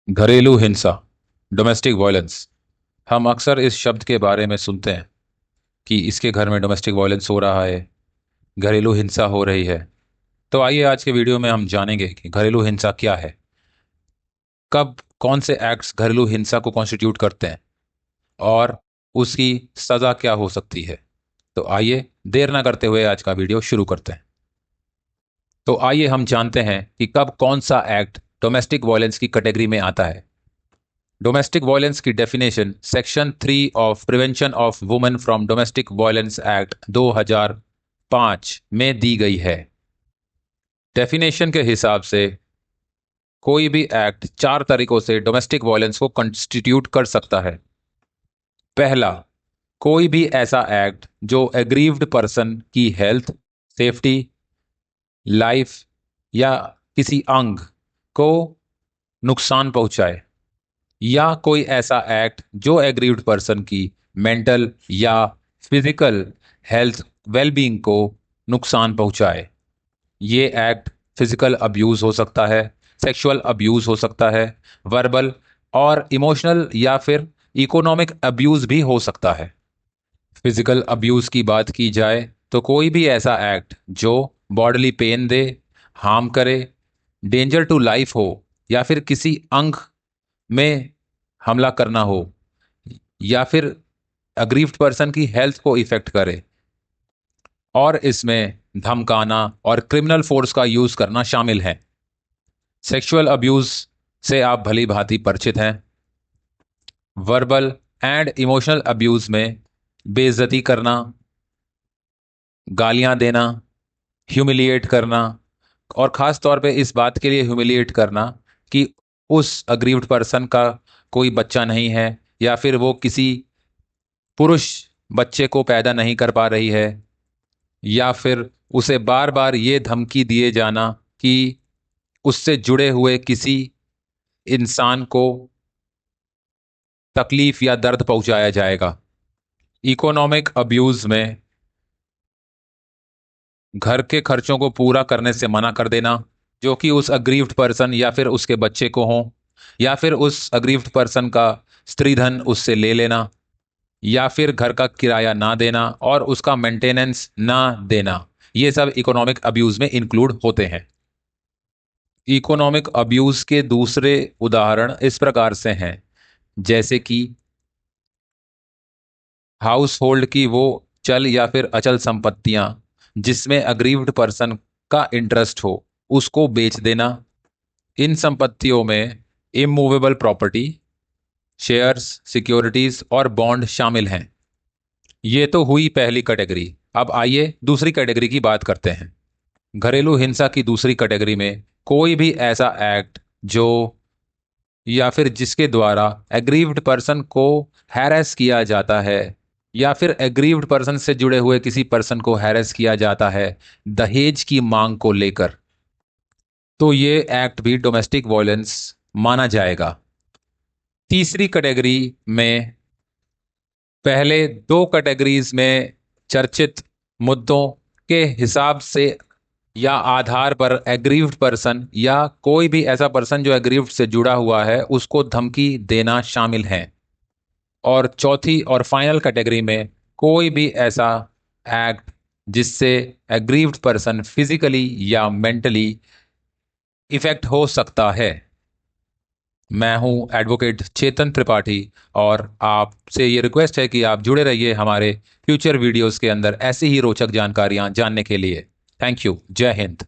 घरेलू हिंसा, domestic violence. हम अक्सर इस शब्द के बारे में सुनते हैं कि इसके घर में डोमेस्टिक वायलेंस हो रहा है, घरेलू हिंसा हो रही है। तो आइए आज के वीडियो में हम जानेंगे कि घरेलू हिंसा क्या है, कब कौन से एक्ट्स घरेलू हिंसा को कॉन्स्टिट्यूट करते हैं और उसकी सज़ा क्या हो सकती है। तो आइए देर ना करते हुए आज का वीडियो शुरू करते हैं। तो आइए हम जानते हैं कि कब कौन सा एक्ट डोमेस्टिक वायलेंस की कैटेगरी में आता है। डोमेस्टिक वायलेंस की definition section 3 of prevention of women from domestic violence act 2005 में दी गई है। डेफिनेशन के हिसाब से कोई भी एक्ट चार तरीकों से डोमेस्टिक वायलेंस को कंस्टिट्यूट कर सकता है। पहला, कोई भी ऐसा एक्ट जो एग्रीव्ड पर्सन की हेल्थ, सेफ्टी, लाइफ या किसी अंग को नुकसान पहुंचाए, या कोई ऐसा एक्ट जो एग्रीव्ड पर्सन की मेंटल या फिजिकल हेल्थ वेलबींग को नुकसान पहुंचाए। ये एक्ट फिजिकल अब्यूज हो सकता है, सेक्सुअल अब्यूज हो सकता है, वर्बल और इमोशनल या फिर इकोनॉमिक अब्यूज भी हो सकता है। फिजिकल अब्यूज की बात की जाए तो कोई भी ऐसा एक्ट जो बॉडली पेन दे, हार्म करे, डेंजर टू लाइफ हो, या फिर किसी अंग में हमला करना हो, या फिर अग्रीव्ड पर्सन की हेल्थ को इफेक्ट करे, और इसमें धमकाना और क्रिमिनल फोर्स का यूज करना शामिल है। सेक्सुअल अब्यूज से आप भली भांति परिचित हैं। वर्बल एंड इमोशनल अब्यूज में बेइज्जती करना, गालियां देना, ह्यूमिलिएट करना, और खास तौर पे इस बात के लिए ह्यूमिलिएट करना कि उस अग्रीव्ड पर्सन का कोई बच्चा नहीं है, या फिर वो किसी पुरुष बच्चे को पैदा नहीं कर पा रही है, या फिर उसे बार बार ये धमकी दिए जाना कि उससे जुड़े हुए किसी इंसान को तकलीफ या दर्द पहुंचाया जाएगा। इकोनॉमिक अब्यूज में घर के खर्चों को पूरा करने से मना कर देना, जो कि उस अग्रीव्ड पर्सन या फिर उसके बच्चे को हो, या फिर उस अग्रीव्ड पर्सन का स्त्री धन उससे ले लेना, या फिर घर का किराया ना देना और उसका मेंटेनेंस ना देना। ये सब इकोनॉमिक अब्यूज में इंक्लूड होते हैं। इकोनॉमिक अब्यूज के दूसरे उदाहरण इस प्रकार से हैं, जैसे कि हाउस होल्ड की वो चल या फिर अचल संपत्तियां जिसमें अग्रीव्ड पर्सन का इंटरेस्ट हो, उसको बेच देना। इन संपत्तियों में इमूवेबल प्रॉपर्टी, शेयर्स, सिक्योरिटीज और बॉन्ड शामिल हैं। ये तो हुई पहली कैटेगरी। अब आइए दूसरी कैटेगरी की बात करते हैं। घरेलू हिंसा की दूसरी कैटेगरी में कोई भी ऐसा एक्ट जो या फिर जिसके द्वारा एग्रीव्ड पर्सन को हैरेस किया जाता है, या फिर एग्रीव्ड पर्सन से जुड़े हुए किसी पर्सन को हैरेस किया जाता है दहेज की मांग को लेकर, तो ये एक्ट भी डोमेस्टिक वायलेंस माना जाएगा। तीसरी कैटेगरी में पहले दो कैटेगरीज में चर्चित मुद्दों के हिसाब से या आधार पर एग्रीव्ड पर्सन या कोई भी ऐसा पर्सन जो एग्रीव्ड से जुड़ा हुआ है उसको धमकी देना शामिल है। और चौथी और फाइनल कैटेगरी में कोई भी ऐसा एक्ट जिससे एग्रीव्ड पर्सन फिजिकली या मेंटली इफेक्ट हो सकता है। मैं हूं एडवोकेट चेतन त्रिपाठी, और आपसे ये रिक्वेस्ट है कि आप जुड़े रहिए हमारे फ्यूचर वीडियोस के अंदर ऐसी ही रोचक जानकारियां जानने के लिए। Thank you. जय हिंद।